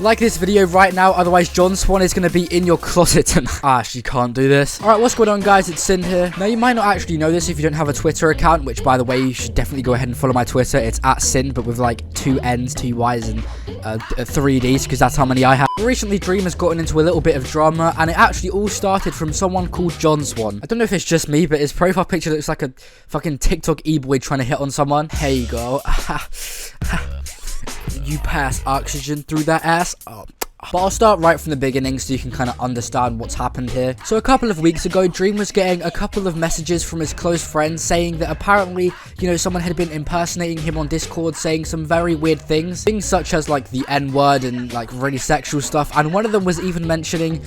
Like this video right now, otherwise John Swan is going to be in your closet tonight. I actually can't do this. Alright, what's going on, guys? It's Syned here. Now, you might not actually know this if you don't have a Twitter account, which, by the way, you should definitely go ahead and follow my Twitter. It's @Syned, but with like 2 N's, 2 Y's, and 3 D's, because that's how many I have. Recently, Dream has gotten into a little bit of drama, and it actually all started from someone called John Swan. I don't know if it's just me, but his profile picture looks like a fucking TikTok e-boy trying to hit on someone. Here you go. You pass oxygen through that ass. Oh. But I'll start right from the beginning so you can kind of understand what's happened here. So a couple of weeks ago, Dream was getting a couple of messages from his close friends saying that apparently, you know, someone had been impersonating him on Discord, saying some very weird things. Things such as like the N-word and like really sexual stuff. And one of them was even mentioning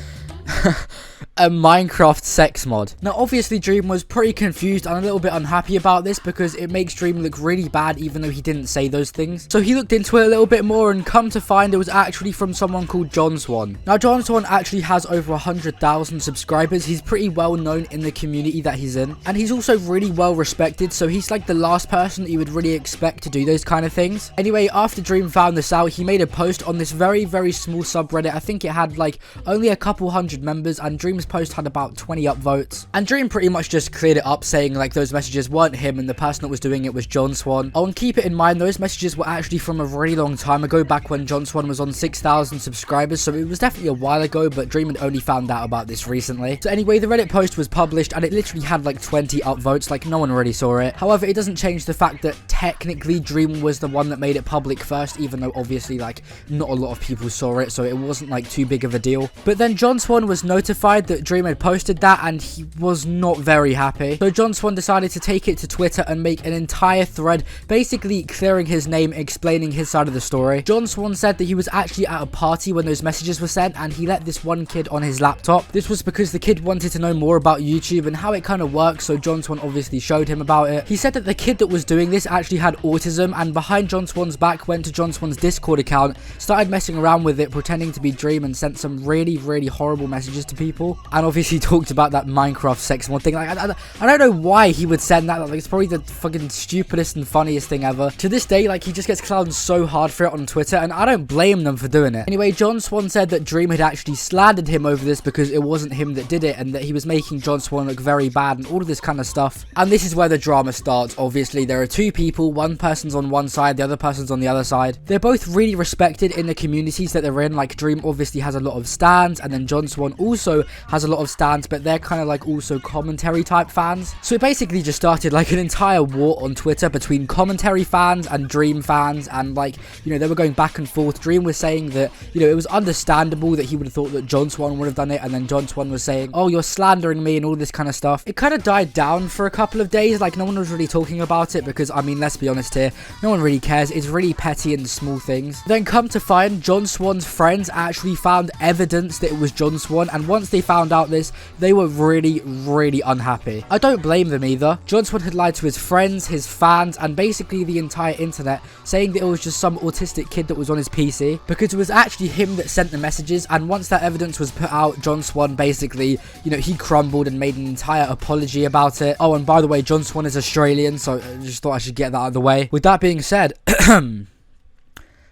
a Minecraft sex mod. Now, obviously, Dream was pretty confused and a little bit unhappy about this because it makes Dream look really bad even though he didn't say those things. So he looked into it a little bit more and come to find it was actually from someone called John Swan. Now, John Swan actually has over 100,000 subscribers. He's pretty well known in the community that he's in. And he's also really well respected, so he's like the last person that you would really expect to do those kind of things. Anyway, after Dream found this out, he made a post on this very, very small subreddit. I think it had like only a couple hundred members, and Dream's post had about 20 upvotes. And Dream pretty much just cleared it up, saying like those messages weren't him and the person that was doing it was John Swan. Oh, and keep it in mind, those messages were actually from a really long time ago, back when John Swan was on 6,000 subscribers, so it was definitely a while ago, but Dream had only found out about this recently. So anyway, the Reddit post was published and it literally had like 20 upvotes, like no one really saw it. However, it doesn't change the fact that technically Dream was the one that made it public first, even though obviously like not a lot of people saw it, so it wasn't like too big of a deal. But then John Swan was notified that Dream had posted that and he was not very happy. So John Swan decided to take it to Twitter and make an entire thread basically clearing his name, explaining his side of the story. John Swan said that he was actually at a party when those messages were sent and he let this one kid on his laptop. This was because the kid wanted to know more about YouTube and how it kind of works, so John Swan obviously showed him about it. He said that the kid that was doing this actually had autism, and behind John Swan's back went to John Swan's Discord account, started messing around with it, pretending to be Dream, and sent some really, really horrible messages to people. And obviously talked about that Minecraft sex mod thing. Like, I don't know why he would send that. Like, it's probably the fucking stupidest and funniest thing ever. To this day, like, he just gets clowned so hard for it on Twitter, and I don't blame them for doing it. Anyway, John Swan said that Dream had actually slandered him over this because it wasn't him that did it, and that he was making John Swan look very bad and all of this kind of stuff. And this is where the drama starts. Obviously, there are two people. One person's on one side, the other person's on the other side. They're both really respected in the communities that they're in. Like, Dream obviously has a lot of stans, and then John Swan also has a lot of stans, but they're kind of like also commentary type fans. So it basically just started like an entire war on Twitter between commentary fans and Dream fans, and like, you know, they were going back and forth. Dream was saying that, you know, it was understandable that he would have thought that John Swan would have done it, and then John Swan was saying, oh, you're slandering me and all this kind of stuff. It kind of died down for a couple of days. Like, no one was really talking about it because, I mean, let's be honest here, no one really cares. It's really petty and small things. Then come to find, John Swan's friends actually found evidence that it was John Swan, and once they found out this, they were really, really unhappy. I don't blame them either. John Swan had lied to his friends, his fans, and basically the entire internet, saying that it was just some autistic kid that was on his PC, because it was actually him that sent the messages. And once that evidence was put out, John Swan basically, you know, he crumbled and made an entire apology about it. Oh, and by the way, John Swan is Australian, so I just thought I should get that out of the way. With that being said,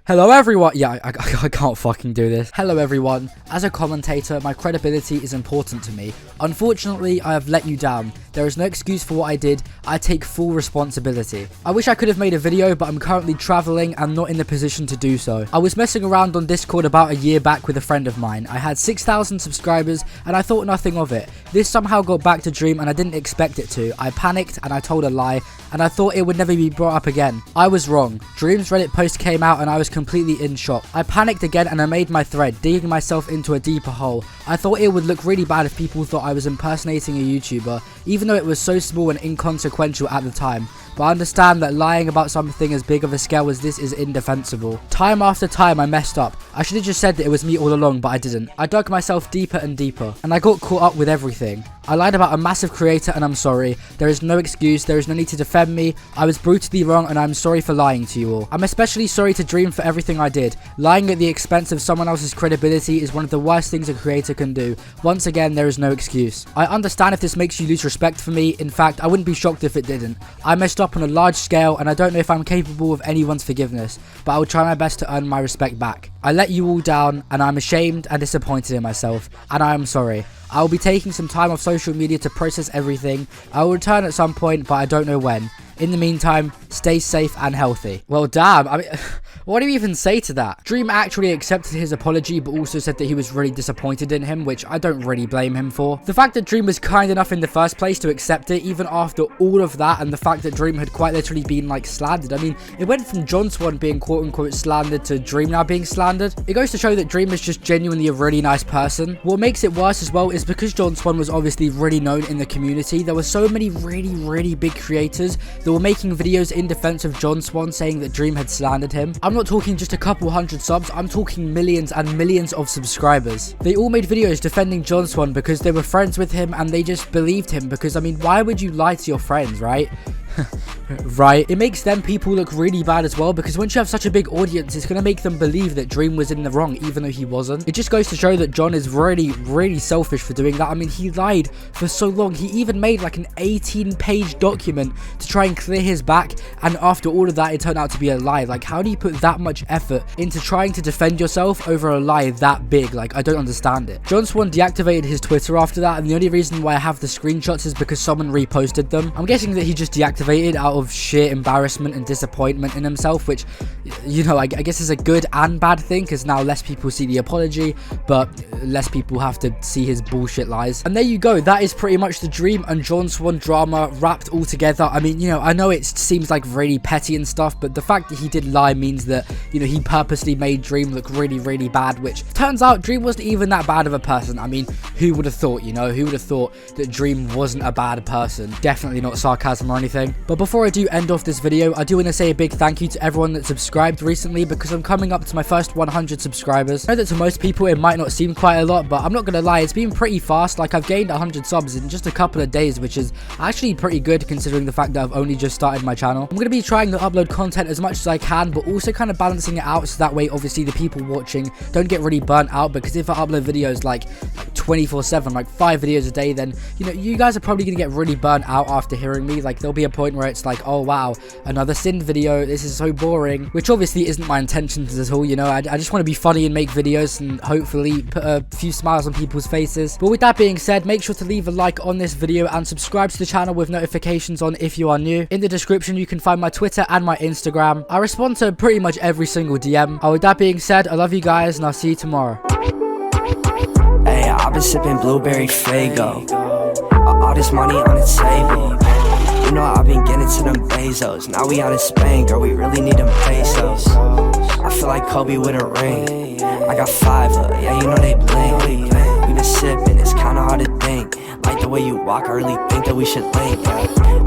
hello everyone. Yeah, I can't fucking do this. Hello everyone. As a commentator, my credibility is important to me. Unfortunately, I have let you down. There is no excuse for what I did. I take full responsibility. I wish I could have made a video, but I'm currently traveling and not in the position to do so. I was messing around on Discord about a year back with a friend of mine. I had 6,000 subscribers and I thought nothing of it. This somehow got back to Dream and I didn't expect it to. I panicked and I told a lie, and I thought it would never be brought up again. I was wrong. Dream's Reddit post came out and I was completely in shock. I panicked again and I made my thread, digging myself into a deeper hole. I thought it would look really bad if people thought I was impersonating a YouTuber, even though it was so small and inconsequential at the time. But I understand that lying about something as big of a scale as this is indefensible. Time after time I messed up. I should have just said that it was me all along, but I didn't. I dug myself deeper and deeper, and I got caught up with everything. I lied about a massive creator and I'm sorry. There is no excuse, there is no need to defend me. I was brutally wrong and I'm sorry for lying to you all. I'm especially sorry to Dream for everything I did. Lying at the expense of someone else's credibility is one of the worst things a creator can do. Once again, there is no excuse. I understand if this makes you lose respect for me. In fact, I wouldn't be shocked if it didn't. I messed up on a large scale and I don't know if I'm capable of anyone's forgiveness, but I will try my best to earn my respect back. I let you all down, and I'm ashamed and disappointed in myself, and I am sorry. I will be taking some time off social media to process everything. I will return at some point, but I don't know when. In the meantime, stay safe and healthy. Well, damn, I mean, what do you even say to that? Dream actually accepted his apology, but also said that he was really disappointed in him, which I don't really blame him for. The fact that Dream was kind enough in the first place to accept it, even after all of that, and the fact that Dream had quite literally been, like, slandered. I mean, it went from John Swan being quote-unquote slandered to Dream now being slandered. It goes to show that Dream is just genuinely a really nice person. What makes it worse as well is because John Swan was obviously really known in the community, there were so many really big creators that were making videos in defense of John Swan saying that Dream had slandered him. I'm not talking just a couple hundred subs, I'm talking millions and millions of subscribers. They all made videos defending John Swan because they were friends with him and they just believed him, because I mean, why would you lie to your friends, right? Right, it makes them people look really bad as well, because once you have such a big audience, it's going to make them believe that Dream was in the wrong even though he wasn't. It just goes to show that John is really selfish for doing that. I mean, he lied for so long. He even made like an 18-page document to try and clear his back, and after all of that it turned out to be a lie. Like, how do you put that much effort into trying to defend yourself over a lie that big? Like, I don't understand it. John Swan deactivated his Twitter after that, and the only reason why I have the screenshots is because someone reposted them. I'm guessing that he just deactivated out of sheer embarrassment and disappointment in himself, which, you know, I guess is a good and bad thing, because now less people see the apology, but less people have to see his bullshit lies. And there you go, that is pretty much the Dream and John Swan drama wrapped all together. I mean, you know, I know it seems like really petty and stuff, but the fact that he did lie means that, you know, he purposely made Dream look really bad, which turns out Dream wasn't even that bad of a person. I mean, who would have thought, you know, who would have thought that Dream wasn't a bad person? Definitely not sarcasm or anything. But before I do end off this video, I do want to say a big thank you to everyone that subscribed recently, because I'm coming up to my first 100 subscribers. I know that to most people it might not seem quite a lot, but I'm not gonna lie, it's been pretty fast. Like, I've gained 100 subs in just a couple of days, which is actually pretty good considering the fact that I've only just started my channel. I'm gonna be trying to upload content as much as I can, but also kind of balancing it out so that way obviously the people watching don't get really burnt out, because if I upload videos like 24/7, like 5 videos a day, then, you know, you guys are probably gonna get really burnt out after hearing me. Like, there'll be a point where it's like, oh wow, another Syned video, this is so boring, which obviously isn't my intentions at all. You know, I just want to be funny and make videos and hopefully put a few smiles on people's faces. But with that being said, make sure to leave a like on this video and subscribe to the channel with notifications on if you are new. In the description you can find my Twitter and my Instagram. I respond to pretty much every single DM. With that being said, I love you guys and I'll see you tomorrow. Hey, I've been sipping blueberry Fago, all this money on the table. You know I've been getting to them Bezos. Now we out in Spain, girl, we really need them pesos. I feel like Kobe with a ring. I got 5, yeah, you know they bling. We been sipping, it's kinda hard to think. Like the way you walk, I really think that we should link, yeah.